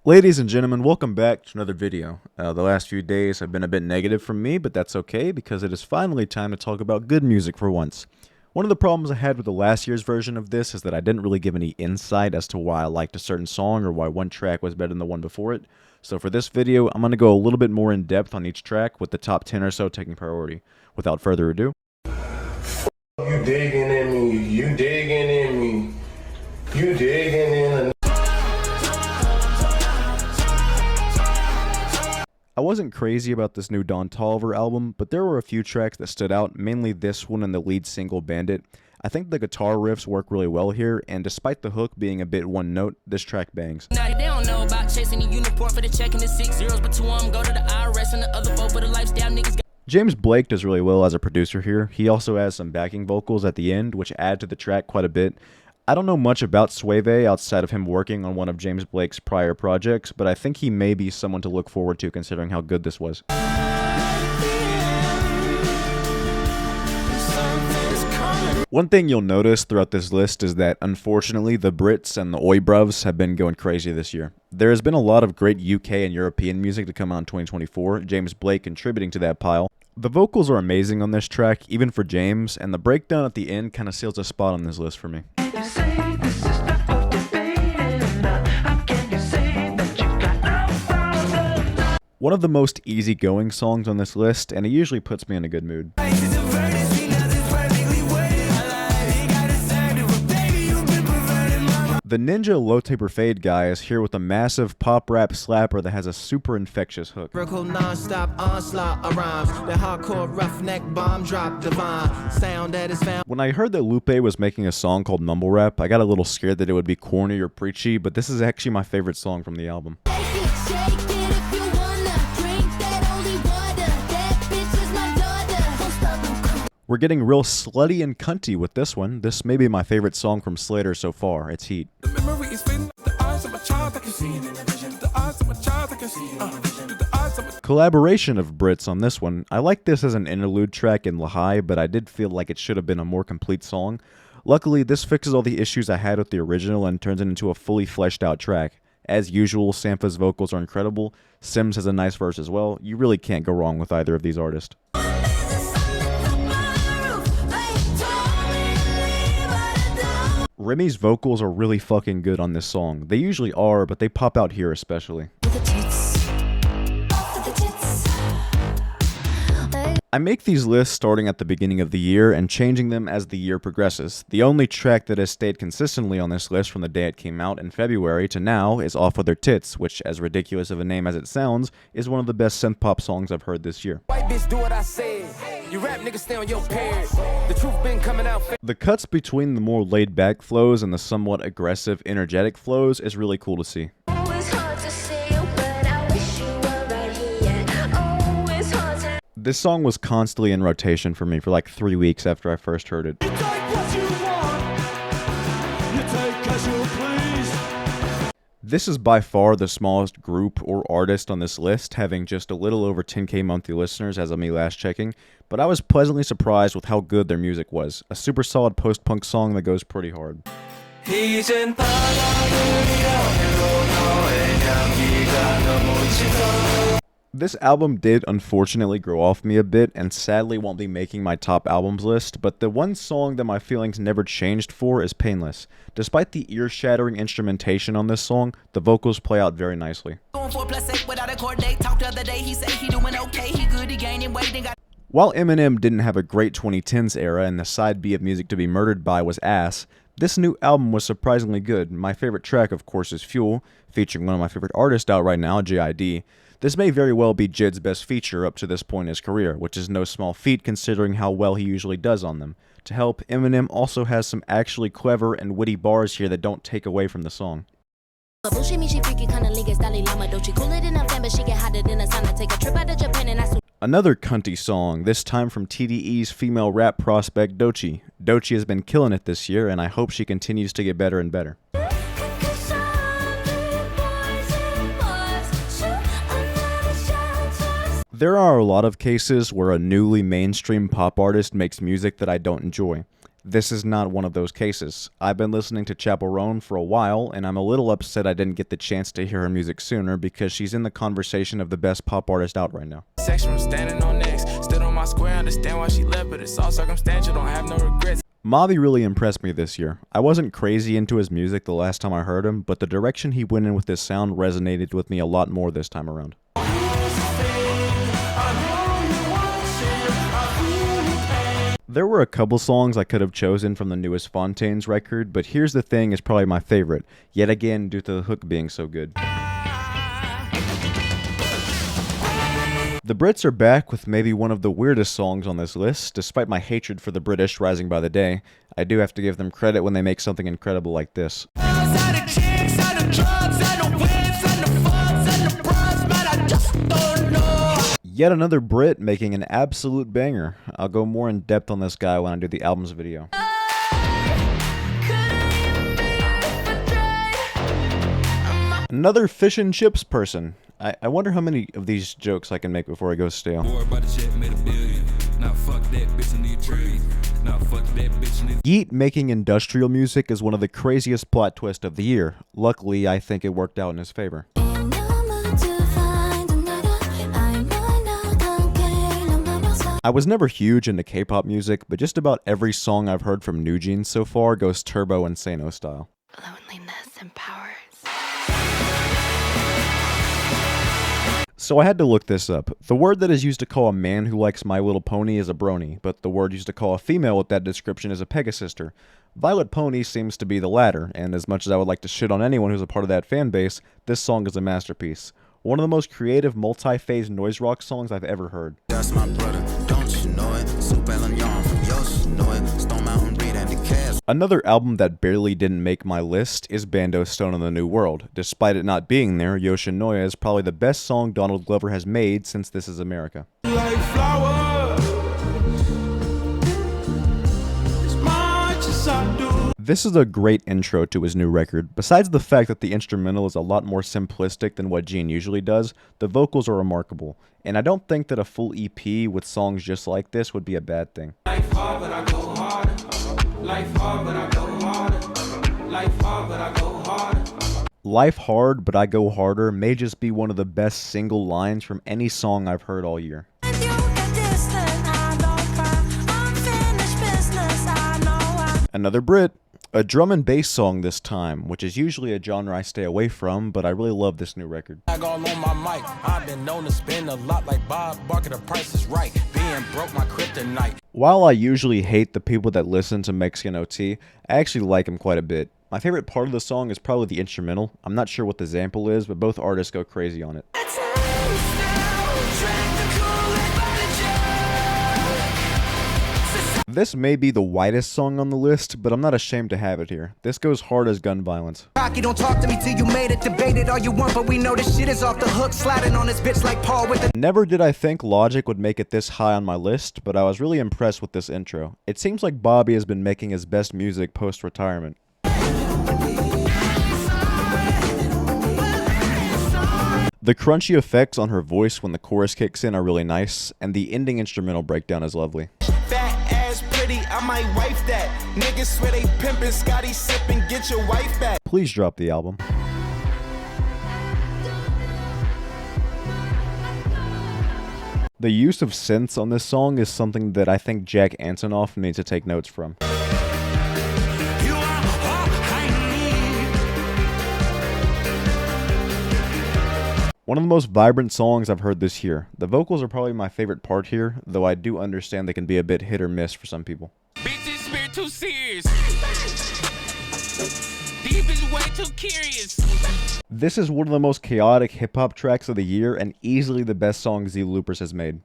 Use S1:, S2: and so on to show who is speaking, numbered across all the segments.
S1: Ladies and gentlemen, welcome back to another video. The last few days have been a bit negative from me, but that's okay because it is finally time to talk about good music for once. One of the problems I had with the last year's version of this is that I didn't really give any insight as to why I liked a certain song or why one track was better than the one before it. So for this video, I'm going to go a little bit more in depth on each track with the top 10 or so taking priority. Without further ado.
S2: You digging in me, you digging in me, you digging in a...
S1: I wasn't crazy about this new Don Toliver album, but there were a few tracks that stood out, mainly this one and the lead single Bandit. I think the guitar riffs work really well here, and despite the hook being a bit one note, this track bangs.
S3: Now they don't know about chasing the uniform for the check and the 6 zeros, but 2 of them go to the IRS and the other vote for the lifestyle niggas.
S1: James Blake does really well as a producer here. He also has some backing vocals at the end, which add to the track quite a bit. I don't know much about Suave outside of him working on one of James Blake's prior projects, but I think he may be someone to look forward to considering how good this was. One thing you'll notice throughout this list is that, unfortunately, the Brits and the Oi Bruvs have been going crazy this year. There has been a lot of great UK and European music to come out in 2024, James Blake contributing to that pile. The vocals are amazing on this track, even for James, and the breakdown at the end kind of seals a spot on this list for me. One of the most easygoing songs on this list, and it usually puts me in a good mood. The Ninja Low Taper Fade guy is here with a massive pop rap slapper that has a super infectious hook. When I heard that Lupe was making a song called Mumble Rap, I got a little scared that it would be corny or preachy, but this is actually my favorite song from the album. We're getting real slutty and cunty with this one. This may be my favorite song from Slater so far. It's heat. Collaboration of Brits on this one. I like this as an interlude track in Lahai, but I did feel like it should have been a more complete song. Luckily, this fixes all the issues I had with the original and turns it into a fully fleshed out track. As usual, Sampha's vocals are incredible. Sims has a nice verse as well. You really can't go wrong with either of these artists. Remy's vocals are really fucking good on this song. They usually are, but they pop out here especially. I make these lists starting at the beginning of the year and changing them as the year progresses. The only track that has stayed consistently on this list from the day it came out in February to now is Off With Her Tits, which, as ridiculous of a name as it sounds, is one of the best synth-pop songs I've heard this year.
S3: White bitch do what I say. You rap niggas stay on your pairs. The truth been coming out.
S1: The cuts between the more laid-back flows and the somewhat aggressive, energetic flows is really cool to see. This song was constantly in rotation for me for like 3 weeks after I first heard it. This is by far the smallest group or artist on this list, having just a little over 10k monthly listeners as of me last checking, but I was pleasantly surprised with how good their music was. A super solid post-punk song that goes pretty hard. This album did unfortunately grow off me a bit and sadly won't be making my top albums list, but the one song that my feelings never changed for is Painless. Despite the ear-shattering instrumentation on this song, the vocals play out very nicely. While Eminem didn't have a great 2010s era and the side B of Music to Be Murdered By was ass, this new album was surprisingly good. My favorite track, of course, is Fuel, featuring one of my favorite artists out right now, J.I.D. This may very well be Jid's best feature up to this point in his career, which is no small feat considering how well he usually does on them. To help, Eminem also has some actually clever and witty bars here that don't take away from the song. Another cunty song, this time from TDE's female rap prospect Doechii. Doechii has been killing it this year, and I hope she continues to get better and better. There are a lot of cases where a newly mainstream pop artist makes music that I don't enjoy. This is not one of those cases. I've been listening to Chappell Roan for a while, and I'm a little upset I didn't get the chance to hear her music sooner because she's in the conversation of the best pop artist out right now.
S4: Sex from standing on next, stood on my square, understand why she left, but it's all circumstantial, don't have no regrets.
S1: Mavi really impressed me this year. I wasn't crazy into his music the last time I heard him, but the direction he went in with his sound resonated with me a lot more this time around. There were a couple songs I could have chosen from the newest Fontaines record, but Here's the Thing is probably my favorite, yet again due to the hook being so good. The Brits are back with maybe one of the weirdest songs on this list. Despite my hatred for the British rising by the day, I do have to give them credit when they make something incredible like this. Yet another Brit making an absolute banger. I'll go more in depth on this guy when I do the album's video. Another fish and chips person. I wonder how many of these jokes I can make before I go stale. Yeet making industrial music is one of the craziest plot twists of the year. Luckily, I think it worked out in his favor. I was never huge into K-pop music, but just about every song I've heard from New Jeans so far goes Turbo Insano style.
S5: Loneliness empowers.
S1: So I had to look this up. The word that is used to call a man who likes My Little Pony is a brony, but the word used to call a female with that description is a pegasister. Violet Pony seems to be the latter, and as much as I would like to shit on anyone who's a part of that fan base, this song is a masterpiece. One of the most creative, multi-phase noise rock songs I've ever heard.
S6: That's my brother, don't you know it? Super Young from Yoshi, know it? Stone Mountain Breed and the Cavs.
S1: Another album that barely didn't make my list is Bando Stone in the New World. Despite it not being there, Yoshinoya is probably the best song Donald Glover has made since This Is America.
S4: Like flowers, as much as I do.
S1: This is a great intro to his new record. Besides the fact that the instrumental is a lot more simplistic than what Gene usually does, the vocals are remarkable. And I don't think that a full EP with songs just like this would be a bad thing.
S4: Life hard, but I go harder. Life hard, but I go harder. Life hard, but I go harder.
S1: Life Hard, But I Go Harder may just be one of the best single lines from any song I've heard all year. Another Brit. A drum and bass song this time, which is usually a genre I stay away from, but I really love this new record.
S4: I all on my mic. I've been known to spend a lot like Bob Barker. The price is right. Being broke, my kryptonite.
S1: While I usually hate the people that listen to Mexican OT, I actually like him quite a bit. My favorite part of the song is probably the instrumental. I'm not sure what the sample is, but both artists go crazy on it. This may be the whitest song on the list, but I'm not ashamed to have it here. This goes hard as gun violence.
S6: Rocky, don't talk to me till you made it. Debate it all you want, but we know this shit is off the hook. Sliding on this bitch like Paul with the...
S1: Never did I think Logic would make it this high on my list, but I was really impressed with this intro. It seems like Bobby has been making his best music post-retirement. The crunchy effects on her voice when the chorus kicks in are really nice, and the ending instrumental breakdown is lovely.
S4: Fat ass pretty, I might wife that. Niggas swear they pimpin', Scotty sippin', get your wife back.
S1: Please drop the album. The use of synths on this song is something that I think Jack Antonoff needs to take notes from. One of the most vibrant songs I've heard this year. The vocals are probably my favorite part here, though I do understand they can be a bit hit or miss for some people.
S4: Bitches spirit too serious. Deep is way too curious.
S1: This is one of the most chaotic hip-hop tracks of the year and easily the best song Z Loopers has made.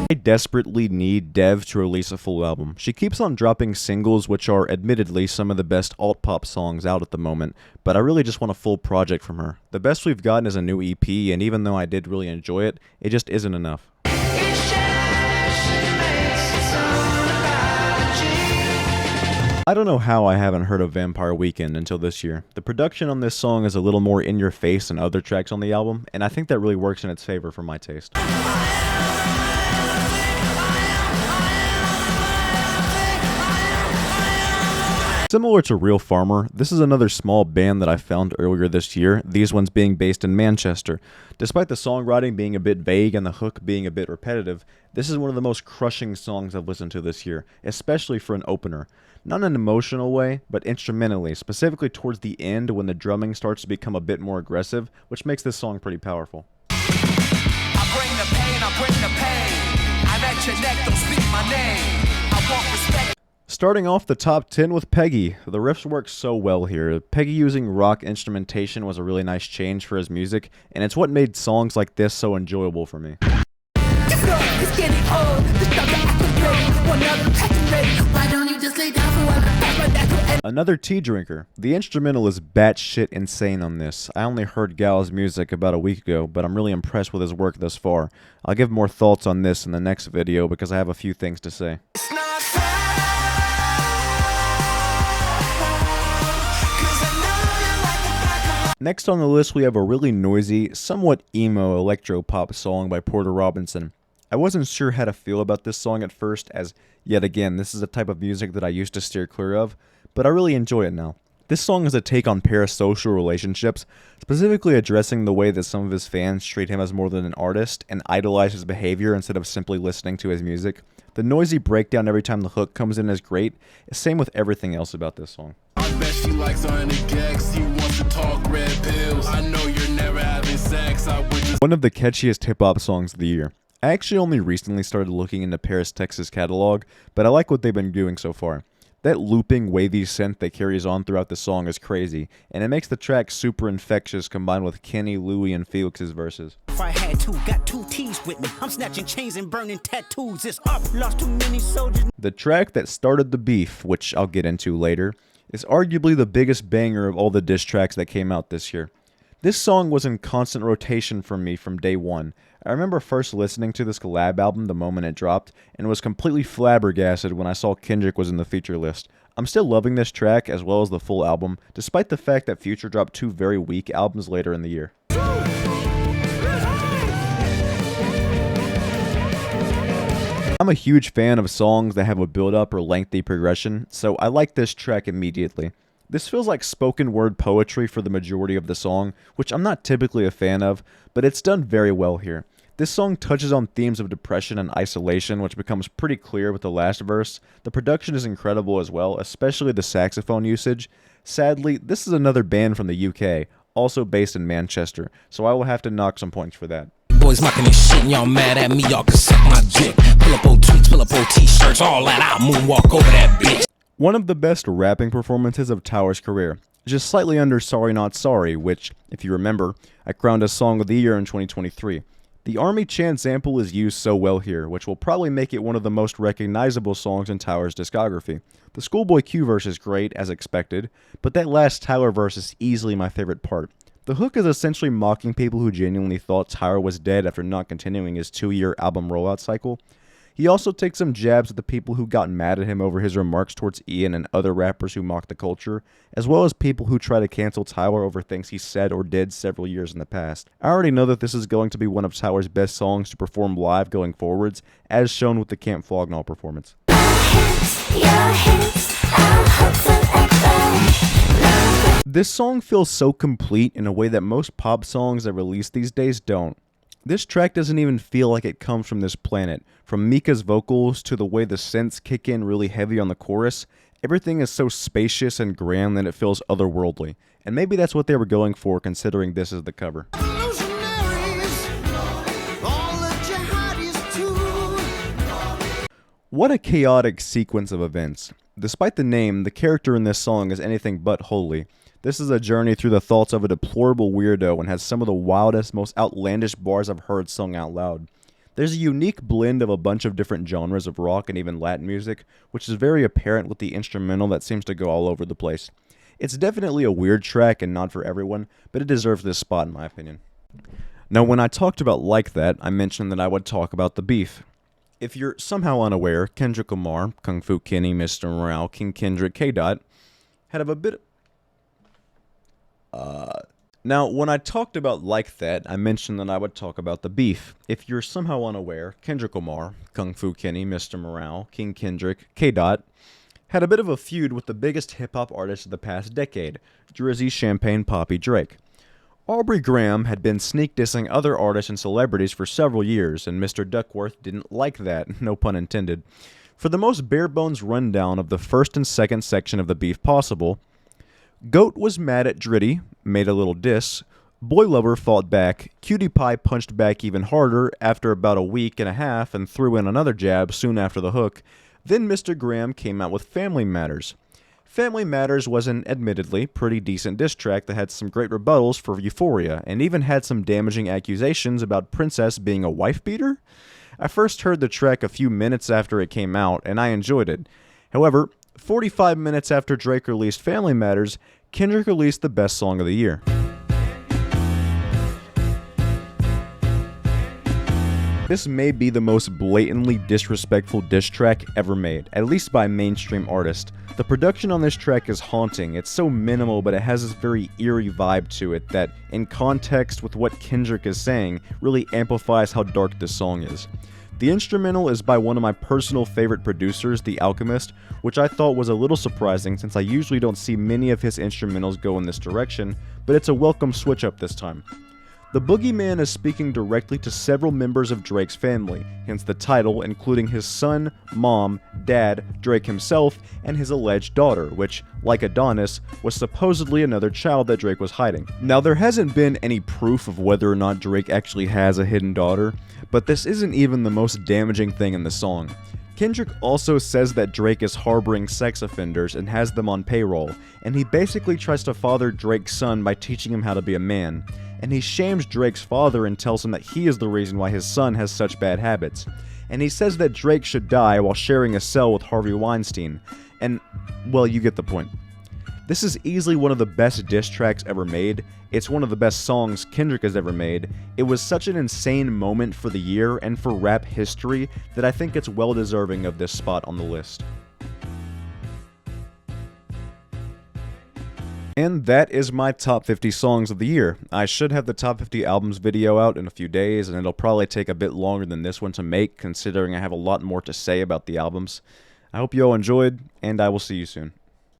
S1: I desperately need Dev to release a full album. She keeps on dropping singles, which are admittedly some of the best alt-pop songs out at the moment, but I really just want a full project from her. The best we've gotten is a new EP, and even though I did really enjoy it, it just isn't enough. I don't know how I haven't heard of Vampire Weekend until this year. The production on this song is a little more in your face than other tracks on the album, and I think that really works in its favor for my taste. Similar to Real Farmer, this is another small band that I found earlier this year, these ones being based in Manchester. Despite the songwriting being a bit vague and the hook being a bit repetitive, this is one of the most crushing songs I've listened to this year, especially for an opener. Not in an emotional way, but instrumentally, specifically towards the end when the drumming starts to become a bit more aggressive, which makes this song pretty powerful.
S6: I bring the pain, I bring the pain. I'm at your neck, don't speak my name. I want respect.
S1: Starting off the top 10 with Peggy. The riffs work so well here. Peggy using rock instrumentation was a really nice change for his music, and it's what made songs like this so enjoyable for me. Another tea drinker. The instrumental is batshit insane on this. I only heard Gal's music about a week ago, but I'm really impressed with his work thus far. I'll give more thoughts on this in the next video because I have a few things to say. Next on the list we have a really noisy, somewhat emo electro-pop song by Porter Robinson. I wasn't sure how to feel about this song at first, as, yet again, this is a type of music that I used to steer clear of, but I really enjoy it now. This song is a take on parasocial relationships, specifically addressing the way that some of his fans treat him as more than an artist and idolize his behavior instead of simply listening to his music. The noisy breakdown every time the hook comes in is great, same with everything else about this song.
S7: I bet she likes on the gex, he wants to talk red pills. I know you're never having sex, I would just...
S1: One of the catchiest hip-hop songs of the year. I actually only recently started looking into Paris, Texas catalog, but I like what they've been doing so far. That looping, wavy synth that carries on throughout the song is crazy, and it makes the track super infectious combined with Kenny, Louis, and Felix's verses.
S8: If I had to, got 2 T's with me. I'm snatching chains and burning tattoos. It's up, lost too many soldiers.
S1: The track that started the beef, which I'll get into later, is arguably the biggest banger of all the diss tracks that came out this year. This song was in constant rotation for me from day one. I remember first listening to this collab album the moment it dropped, and was completely flabbergasted when I saw Kendrick was in the feature list. I'm still loving this track as well as the full album, despite the fact that Future dropped 2 very weak albums later in the year. I'm a huge fan of songs that have a build-up or lengthy progression, so I like this track immediately. This feels like spoken word poetry for the majority of the song, which I'm not typically a fan of, but it's done very well here. This song touches on themes of depression and isolation, which becomes pretty clear with the last verse. The production is incredible as well, especially the saxophone usage. Sadly, this is another band from the UK, also based in Manchester, so I will have to knock some points for that.
S3: Boys mocking this shit and y'all mad at me, y'all can suck my dick. Pull up old tweets, pull up old t-shirts, all that, I'll moonwalk over that bitch.
S1: One of the best rapping performances of Tower's career, just slightly under Sorry Not Sorry, which, if you remember, I crowned as Song of the Year in 2023. The Army chant sample is used so well here, which will probably make it one of the most recognizable songs in Tower's discography. The Schoolboy Q verse is great, as expected, but that last Tyler verse is easily my favorite part. The hook is essentially mocking people who genuinely thought Tyler was dead after not continuing his 2-year album rollout cycle. He also takes some jabs at the people who got mad at him over his remarks towards Ian and other rappers who mock the culture, as well as people who try to cancel Tyler over things he said or did several years in the past. I already know that this is going to be one of Tyler's best songs to perform live going forwards, as shown with the Camp Flognall performance. This song feels so complete in a way that most pop songs that release these days don't. This track doesn't even feel like it comes from this planet. From Mika's vocals to the way the synths kick in really heavy on the chorus, everything is so spacious and grand that it feels otherworldly. And maybe that's what they were going for considering this is the cover. What a chaotic sequence of events. Despite the name, the character in this song is anything but holy. This is a journey through the thoughts of a deplorable weirdo and has some of the wildest, most outlandish bars I've heard sung out loud. There's a unique blend of a bunch of different genres of rock and even Latin music, which is very apparent with the instrumental that seems to go all over the place. It's definitely a weird track and not for everyone, but it deserves this spot in my opinion. Now, when I talked about Like That, I mentioned that I would talk about the beef. If you're somehow unaware, Kendrick Lamar, Kung Fu Kenny, Mr. Morale, King Kendrick, K-Dot, had a bit... Now, when I talked about Like That, I mentioned that I would talk about the beef. If you're somehow unaware, Kendrick Lamar, Kung Fu Kenny, Mr. Morale, King Kendrick, K-Dot, had a bit of a feud with the biggest hip-hop artist of the past decade, Drizzy Champagne Papi Drake. Aubrey Graham had been sneak dissing other artists and celebrities for several years, and Mr. Duckworth didn't like that, no pun intended. For the most bare-bones rundown of the first and second section of the beef possible, Goat was mad at Dritty, made a little diss, Boy Lover fought back, Cutie Pie punched back even harder after about a week and a half and threw in another jab soon after the hook, then Mr. Graham came out with Family Matters. Family Matters was an, admittedly, pretty decent diss track that had some great rebuttals for Euphoria, and even had some damaging accusations about Princess being a wife-beater? I first heard the track a few minutes after it came out, and I enjoyed it. However, 45 minutes after Drake released Family Matters, Kendrick released the best song of the year. This may be the most blatantly disrespectful diss track ever made, at least by a mainstream artist. The production on this track is haunting. It's so minimal, but it has this very eerie vibe to it that, in context with what Kendrick is saying, really amplifies how dark this song is. The instrumental is by one of my personal favorite producers, The Alchemist, which I thought was a little surprising since I usually don't see many of his instrumentals go in this direction, but it's a welcome switch up this time. The Boogeyman is speaking directly to several members of Drake's family, hence the title, including his son, mom, dad, Drake himself, and his alleged daughter, which, like Adonis, was supposedly another child that Drake was hiding. Now, there hasn't been any proof of whether or not Drake actually has a hidden daughter, but this isn't even the most damaging thing in the song. Kendrick also says that Drake is harboring sex offenders and has them on payroll, and he basically tries to father Drake's son by teaching him how to be a man. And he shames Drake's father and tells him that he is the reason why his son has such bad habits. And he says that Drake should die while sharing a cell with Harvey Weinstein. And, well, you get the point. This is easily one of the best diss tracks ever made. It's one of the best songs Kendrick has ever made. It was such an insane moment for the year and for rap history that I think it's well deserving of this spot on the list. And that is my top 50 songs of the year. I should have the top 50 albums video out in a few days, and it'll probably take a bit longer than this one to make, considering I have a lot more to say about the albums. I hope you all enjoyed, and I will see you soon.